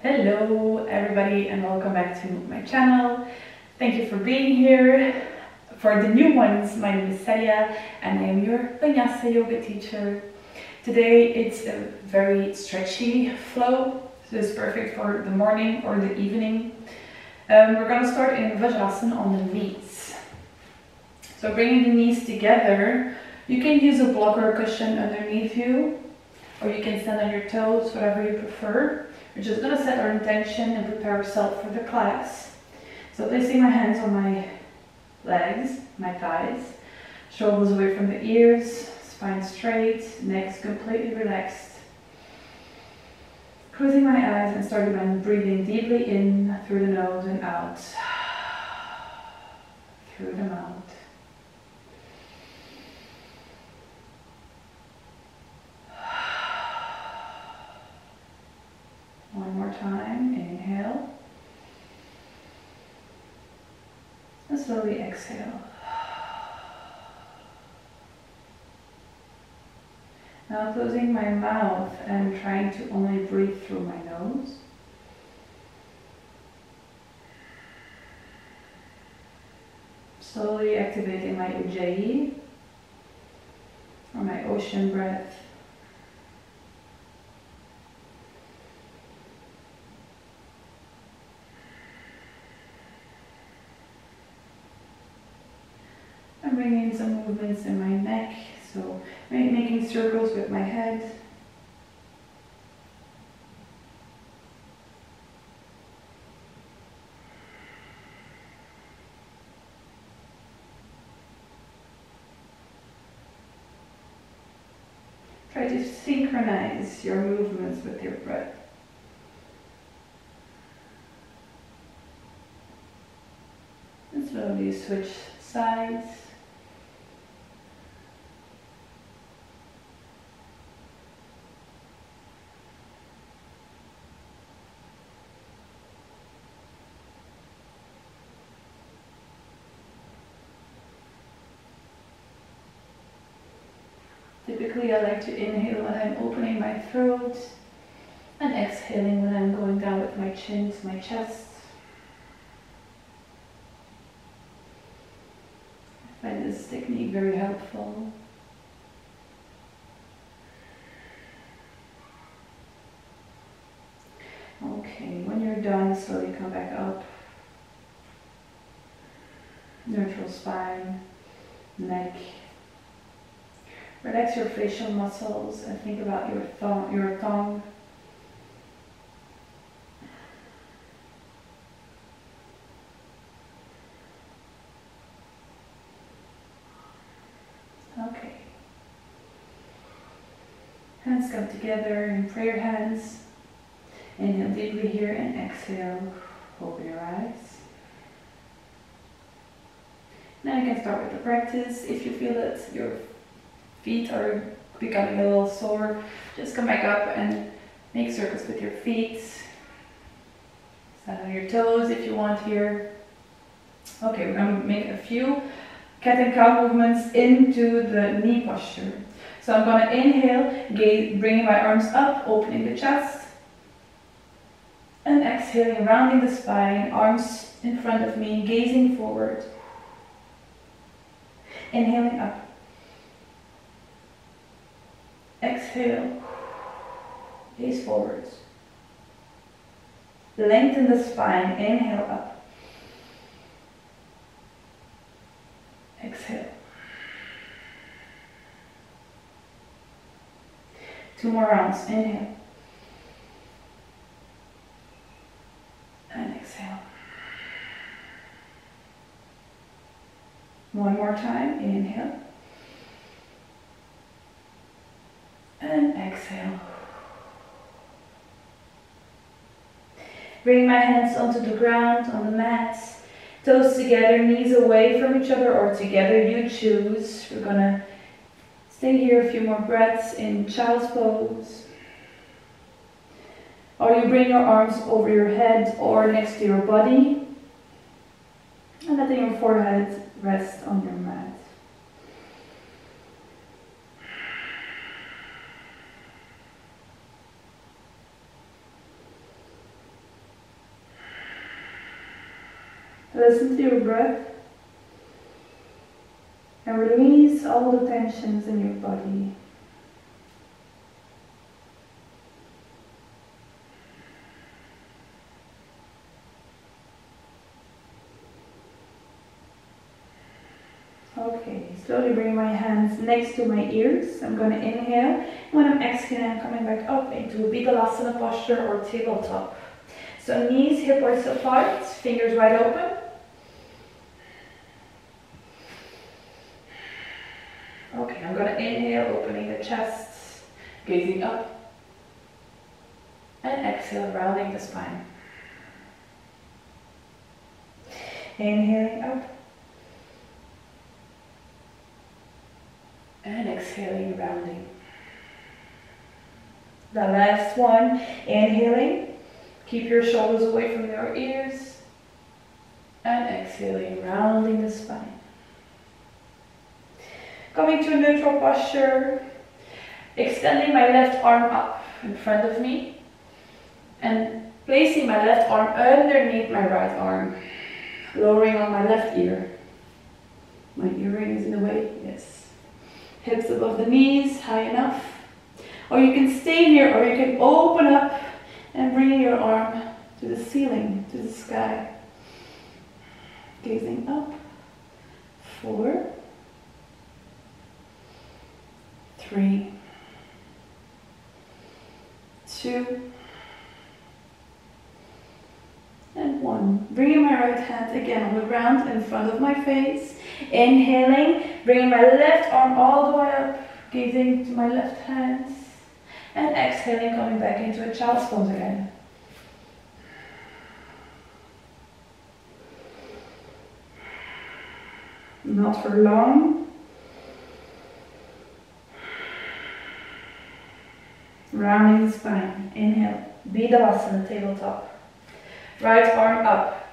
Hello everybody and welcome back to my channel. Thank you for being here. For the new ones, my name is Celia and I am your Vinyasa yoga teacher. Today it's a very stretchy flow, so it's perfect for the morning or the evening. We're going to start in Vajrasana on the knees. So bringing the knees together, you can use a block or a cushion underneath you, or you can stand on your toes, whatever you prefer. We're just going to set our intention and prepare ourselves for the class. So placing my hands on my legs, my thighs, shoulders away from the ears, spine straight, neck completely relaxed. Closing my eyes and starting by breathing deeply in through the nose and out through the mouth. One more time, inhale, and slowly exhale. Now closing my mouth and trying to only breathe through my nose. Slowly activating my Ujjayi, or my ocean breath. I'm bringing in some movements in my neck, so making circles with my head. Try to synchronize your movements with your breath. And slowly switch sides. Typically I like to inhale when I'm opening my throat and exhaling when I'm going down with my chin to my chest. I find this technique very helpful. Okay, when you're done, slowly come back up. Neutral spine, neck. Relax your facial muscles and think about your tongue. Okay. Hands come together in prayer hands. Inhale deeply here and exhale. Open your eyes. Now you can start with the practice. If you feel that your feet are becoming a little sore, just come back up and make circles with your feet. Stand on your toes if you want here. Okay, we're going to make a few cat and cow movements into the knee posture. So I'm going to inhale, bringing my arms up, opening the chest. And exhaling, rounding the spine, arms in front of me, gazing forward. Inhaling up. Exhale, gaze forwards. Lengthen the spine, inhale up. Exhale. Two more rounds, inhale. And exhale. One more time, inhale. And exhale. Bring my hands onto the ground, on the mat. Toes together, knees away from each other or together, you choose. We're gonna stay here a few more breaths in child's pose. Or you bring your arms over your head or next to your body. And letting your forehead rest on your mat. Listen to your breath and release all the tensions in your body. Okay, slowly bring my hands next to my ears. I'm going to inhale. When I'm exhaling, I'm coming back up into a Vidalasana posture or tabletop. So knees hip width apart, fingers wide open. Okay, I'm going to inhale, opening the chest, gazing up. And exhale, rounding the spine. Inhaling up. And exhaling, rounding. The last one, inhaling. Keep your shoulders away from your ears. And exhaling, rounding the spine. Coming to a neutral posture. Extending my left arm up in front of me. And placing my left arm underneath my right arm. Lowering on my left ear. My earring is in the way, yes. Hips above the knees, high enough. Or you can stay here, or you can open up and bring your arm to the ceiling, to the sky. Gazing up. 4, 3, 2, and 1. Bringing my right hand again on the ground in front of my face. Inhaling, bringing my left arm all the way up, gazing to my left hand. And exhaling, coming back into a child's pose again. Not for long. Rounding the spine. Inhale, Vidalasana, tabletop. Right arm up.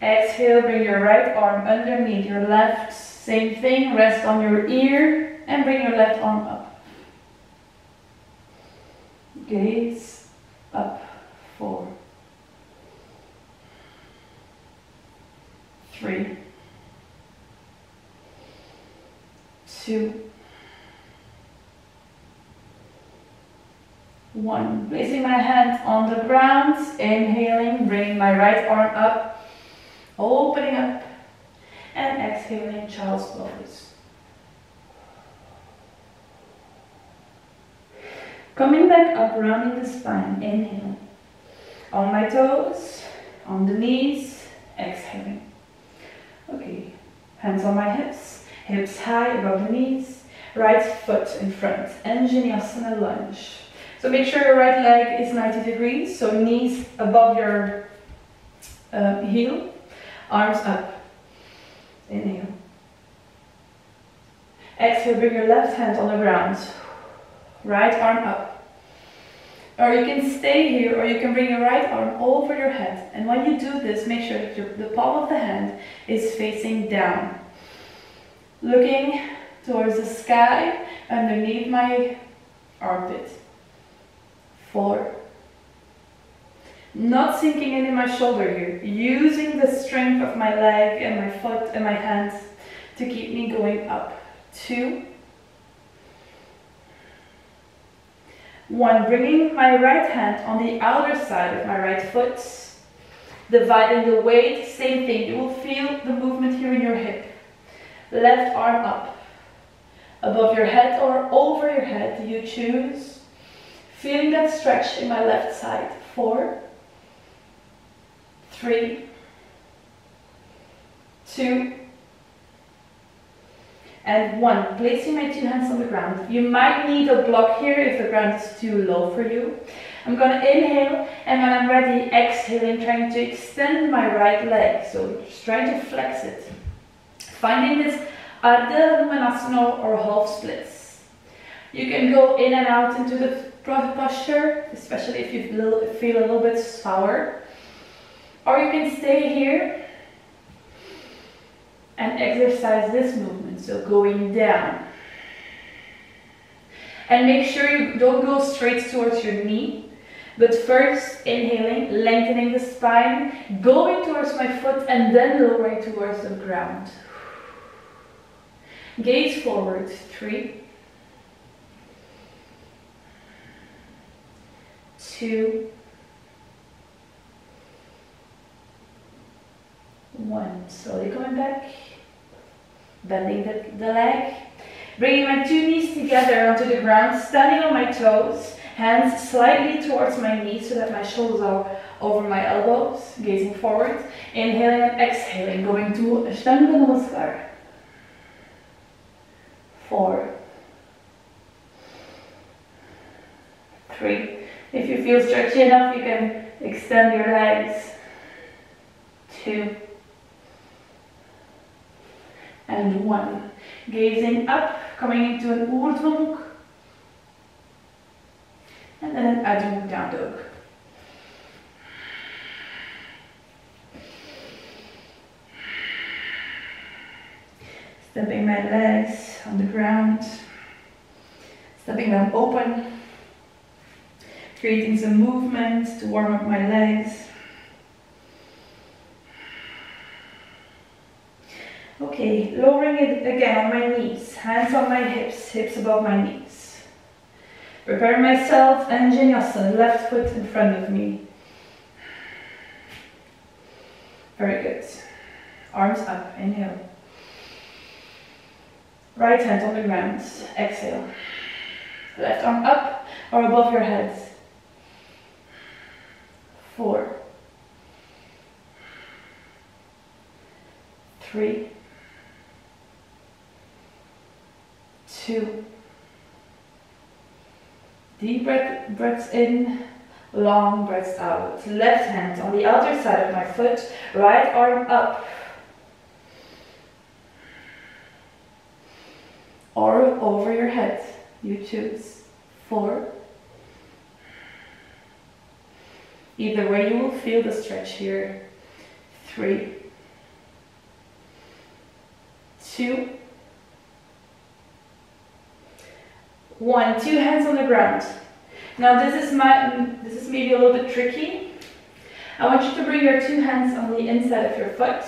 Exhale, bring your right arm underneath your left. Same thing, rest on your ear and bring your left arm up. Gaze up. 4, 3, 2, 1. Placing my hand on the ground, inhaling, bringing my right arm up, opening up, and exhaling, child's pose. Coming back up, rounding the spine, inhale. On my toes, on the knees, exhaling. Okay, hands on my hips, hips high above the knees, right foot in front, Anjaneyasana lunge. So make sure your right leg is 90 degrees, so knees above your heel, arms up. Inhale. Exhale, bring your left hand on the ground. Right arm up. Or you can stay here, or you can bring your right arm over your head. And when you do this, make sure that the palm of the hand is facing down. Looking towards the sky underneath my armpit. 4. Not sinking into my shoulder here. Using the strength of my leg and my foot and my hands to keep me going up. 2. 1. Bringing my right hand on the outer side of my right foot. Dividing the weight. Same thing. You will feel the movement here in your hip. Left arm up. Above your head or over your head. You choose. Feeling that stretch in my left side. 4, 3, 2, and 1. Placing my 2 hands on the ground. You might need a block here if the ground is too low for you. I'm going to inhale, and when I'm ready, exhaling, trying to extend my right leg. So just trying to flex it. Finding this Ardha Manasana or half splits. You can go in and out into the posture, especially if you feel a little bit sour. Or you can stay here and exercise this movement, so going down. And make sure you don't go straight towards your knee. But first, inhaling, lengthening the spine, going towards my foot and then lowering towards the ground. Gaze forward, 3, 2, 1. Slowly coming back, bending the leg, bringing my 2 knees together onto the ground, standing on my toes, hands slightly towards my knees so that my shoulders are over my elbows, gazing forward, inhaling and exhaling, going to Ashtanga Namaskar. 4, 3. If you feel stretchy enough, you can extend your legs. 2, and 1. Gazing up, coming into an Urdhva Mukh, and then an Adho Mukh down dog. Stepping my legs on the ground, stepping them open, creating some movement to warm up my legs. Okay, lowering it again on my knees, hands on my hips, hips above my knees. Prepare myself, Anjaneyasana, left foot in front of me. Very good. Arms up, inhale. Right hand on the ground, exhale. Left arm up or above your head. 4, 3, 2. Deep breaths in, long breaths out. Left hand on the outer side of my foot, right arm up. Or over your head, you choose. 4. Either way you will feel the stretch here. 3, 2, 1. 2 hands on the ground. Now this is maybe a little bit tricky. I want you to bring your 2 hands on the inside of your foot,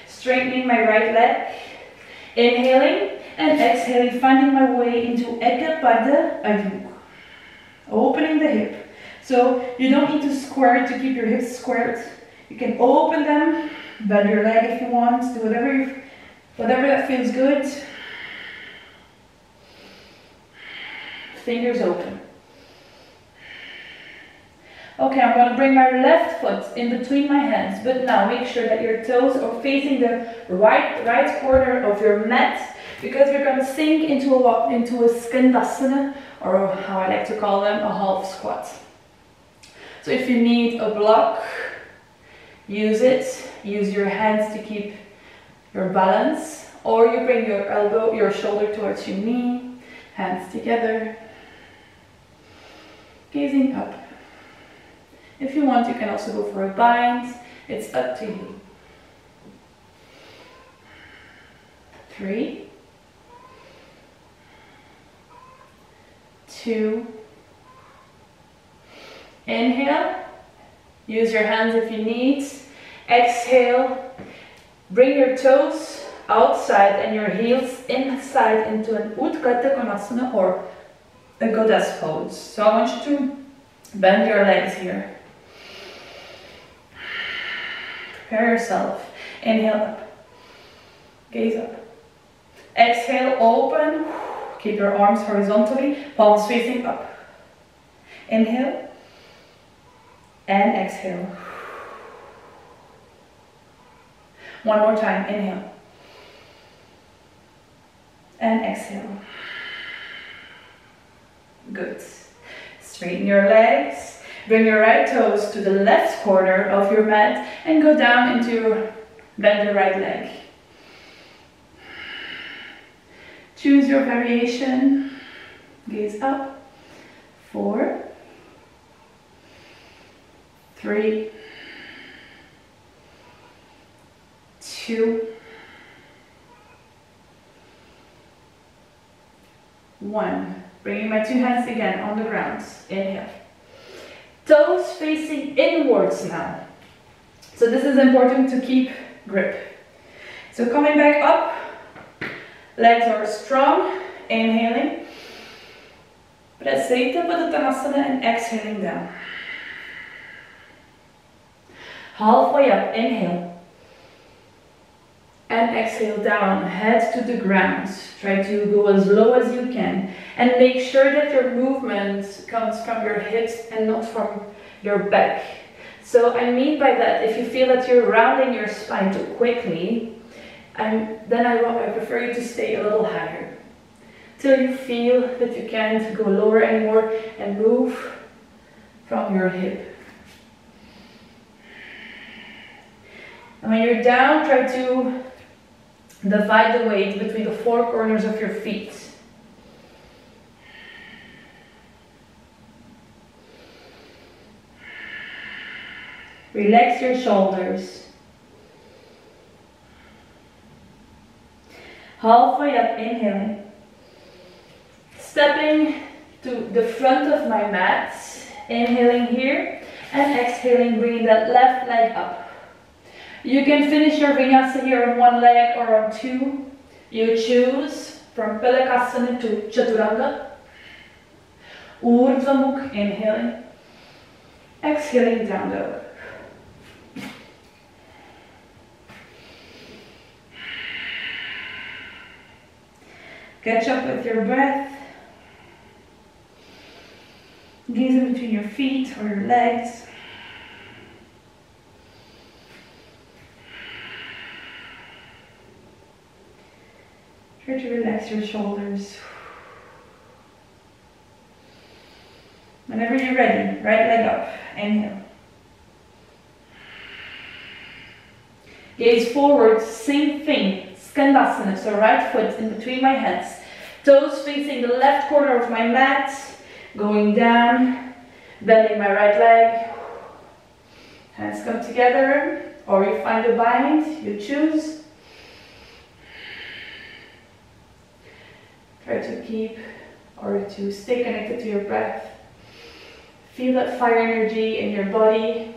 straightening my right leg, inhaling and exhaling, finding my way into Ekapada Adho Mukh. Opening the hip. So you don't need to square to keep your hips squared. You can open them, bend your leg if you want, do whatever that feels good. Fingers open. Okay, I'm going to bring my left foot in between my hands, but now make sure that your toes are facing the right corner of your mat, because we're going to sink into a skandasana, or how I like to call them, a half squat. So if you need a block, use it. Use your hands to keep your balance, or you bring your shoulder towards your knee, hands together, gazing up. If you want, you can also go for a bind. It's up to you. 3, 2, inhale, use your hands if you need. Exhale, bring your toes outside and your heels inside into an Utkarta Konasana, or a goddess pose. So I want you to bend your legs here. Prepare yourself. Inhale up. Gaze up. Exhale, open. Keep your arms horizontally, palms facing up. Inhale. And exhale. One more time. Inhale. And exhale. Good. Straighten your legs. Bring your right toes to the left corner of your mat and go down into bend your right leg. Choose your variation. Gaze up. 4, 3, 2, 1. Bringing my 2 hands again on the ground. Inhale. Toes facing inwards now. So this is important to keep grip. So coming back up, legs are strong, inhaling. Prasarita Padottanasana and exhaling down. Halfway up, inhale. And exhale down, head to the ground. Try to go as low as you can. And make sure that your movement comes from your hips and not from your back. So I mean by that, if you feel that you're rounding your spine too quickly, then I prefer you to stay a little higher. Till you feel that you can't go lower anymore and move from your hip. And when you're down, try to divide the weight between the four corners of your feet. Relax your shoulders. Halfway up, inhaling. Stepping to the front of my mat, inhaling here, and exhaling, bringing that left leg up. You can finish your vinyasa here on one leg or on two. You choose from Palakasana to Chaturanga. Urdhva Mukha, inhaling, exhaling down dog. Catch up with your breath. Gaze in between your feet or your legs. Try to relax your shoulders. Whenever you're ready, right leg up, inhale. Gaze forward, same thing, Skandasana, so right foot in between my hands. Toes facing the left corner of my mat, going down, bending my right leg. Hands come together, or you find a bind, you choose. Try to keep or to stay connected to your breath. Feel that fire energy in your body.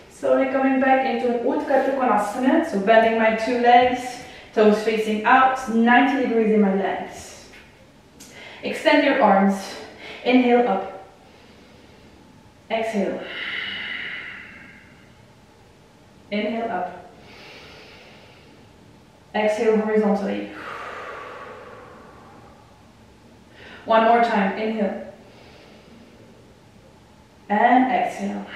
Slowly coming back into an Utkarta Konasana, so bending my two legs, toes facing out, 90 degrees in my legs. Extend your arms, inhale up, exhale. Inhale up. Exhale horizontally. One more time, inhale. And exhale.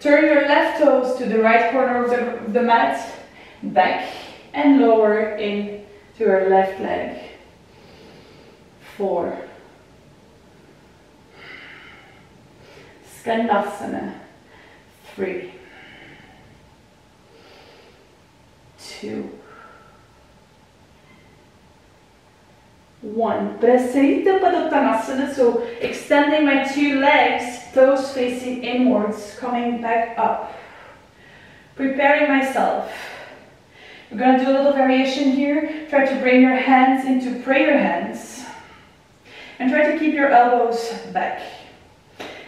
Turn your left toes to the right corner of the mat, back and lower into your left leg. 4. Skandasana. 3. 2. 1. Prasarita Padottanasana, so extending my two legs, toes facing inwards, coming back up. Preparing myself. We're going to do a little variation here. Try to bring your hands into prayer hands. And try to keep your elbows back.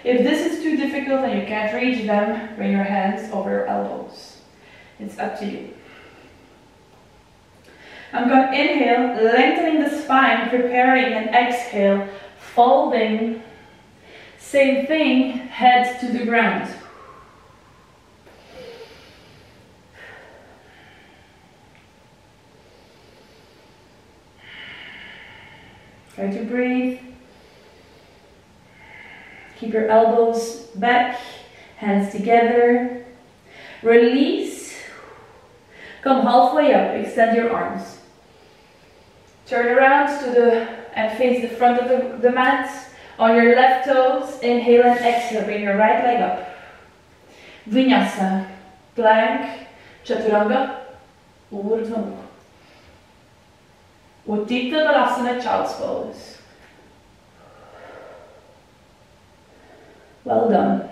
If this is too difficult and you can't reach them, bring your hands over your elbows. It's up to you. I'm going to inhale, lengthening the spine, preparing, and exhale, folding. Same thing, head to the ground. Try to breathe. Keep your elbows back, hands together. Release. Come halfway up, extend your arms. Turn around and face the front of the mat. On your left toes, inhale and exhale, bring your right leg up. Vinyasa, plank, Chaturanga, Urdhva Mukha. Utthita Balasana, Child's Pose. Well done.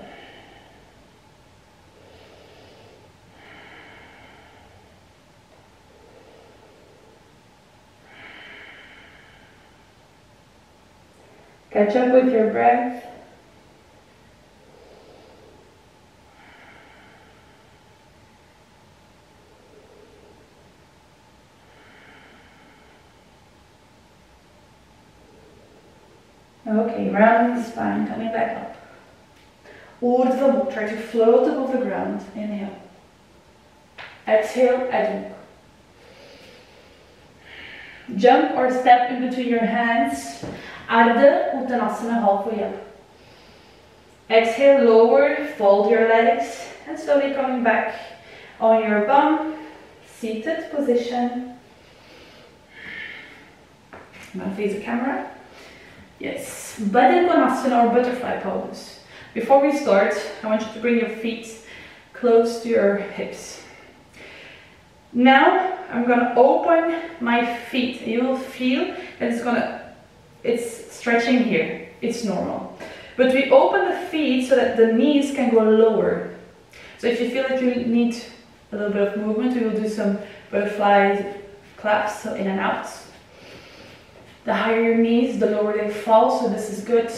Catch up with your breath. Okay, rounding the spine, coming back up. Urdhva, try to float above the ground. Inhale. Exhale, Adho. Jump or step in between your hands. Ardha Uttanasana, halfway up. Exhale, lower, fold your legs, and slowly coming back on your bum, seated position. I'm going to face the camera. Yes, Baddha Konasana or butterfly pose. Before we start, I want you to bring your feet close to your hips. Now I'm going to open my feet. You will feel that it's stretching here. It's normal. But we open the feet so that the knees can go lower. So if you feel that you need a little bit of movement, we will do some butterfly claps, so in and out. The higher your knees, the lower they fall, so this is good.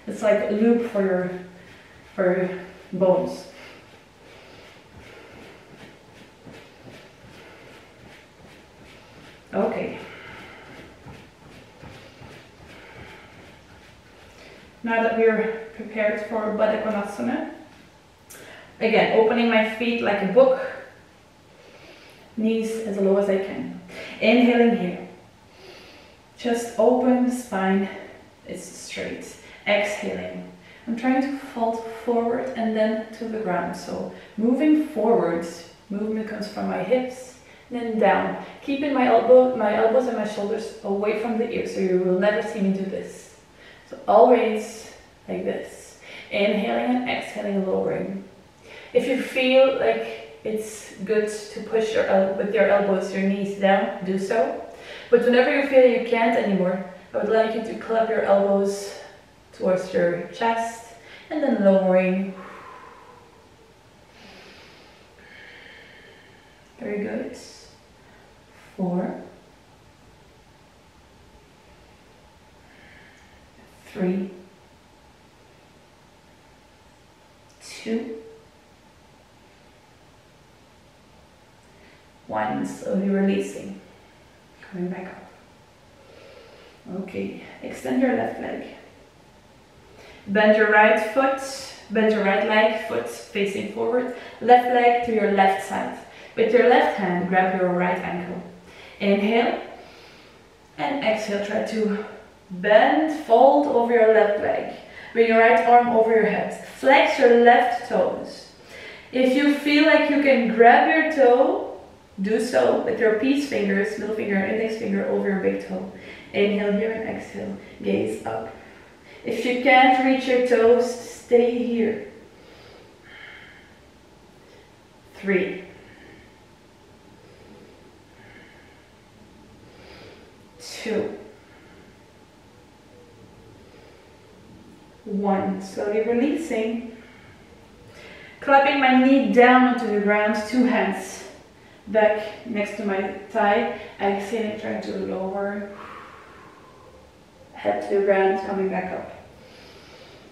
It's like a loop for your bones. Okay. Now that we're prepared for Baddha Konasana, again, opening my feet like a book, knees as low as I can. Inhaling here. Just open the spine, it's straight. Exhaling. I'm trying to fold forward and then to the ground. So moving forward, movement comes from my hips, then down. Keeping my elbows and my shoulders away from the ears, so you will never see me do this. So always like this. Inhaling and exhaling, lowering. If you feel like it's good to push with your elbows, your knees down, do so. But whenever you feel you can't anymore, I would like you to clap your elbows towards your chest and then lowering. Very good. 4, 3, 2, 1. Slowly releasing. Coming back up. Okay, extend your left leg. Bend your right foot, bend your right leg, foot facing forward. Left leg to your left side. With your left hand, grab your right ankle. Inhale and exhale. Try to bend, fold over your left leg. Bring your right arm over your head. Flex your left toes. If you feel like you can grab your toe, do so with your peace fingers, middle finger and index finger over your big toe. Inhale here and exhale. Gaze up. If you can't reach your toes, stay here. 3, 2, 1. Slowly releasing. Clapping my knee down onto the ground, 2 hands back next to my thigh. Exhaling, trying to lower. Head to the ground, coming back up.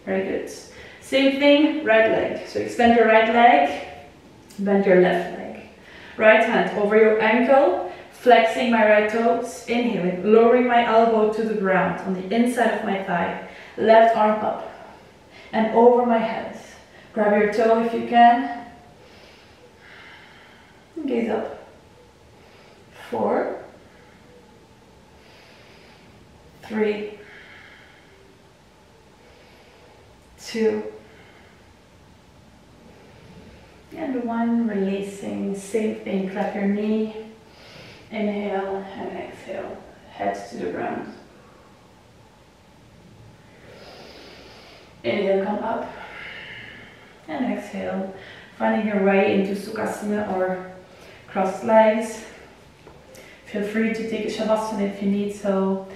Very good. Same thing, right leg. So extend your right leg, bend your left leg. Right hand over your ankle, flexing my right toes, inhaling, lowering my elbow to the ground on the inside of my thigh. Left arm up and over my head. Grab your toe if you can. Gaze up. 4, 3, 2, and 1. Releasing. Same thing. Clap your knee. Inhale and exhale. Head to the ground. Inhale, come up. And exhale. Finding your way into Sukhasana or crossed legs. Feel free to take a Shavasana if you need so.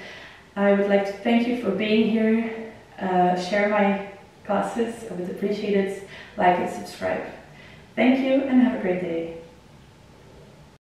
I would like to thank you for being here. Share my classes. I would appreciate it. Like and subscribe. Thank you and have a great day.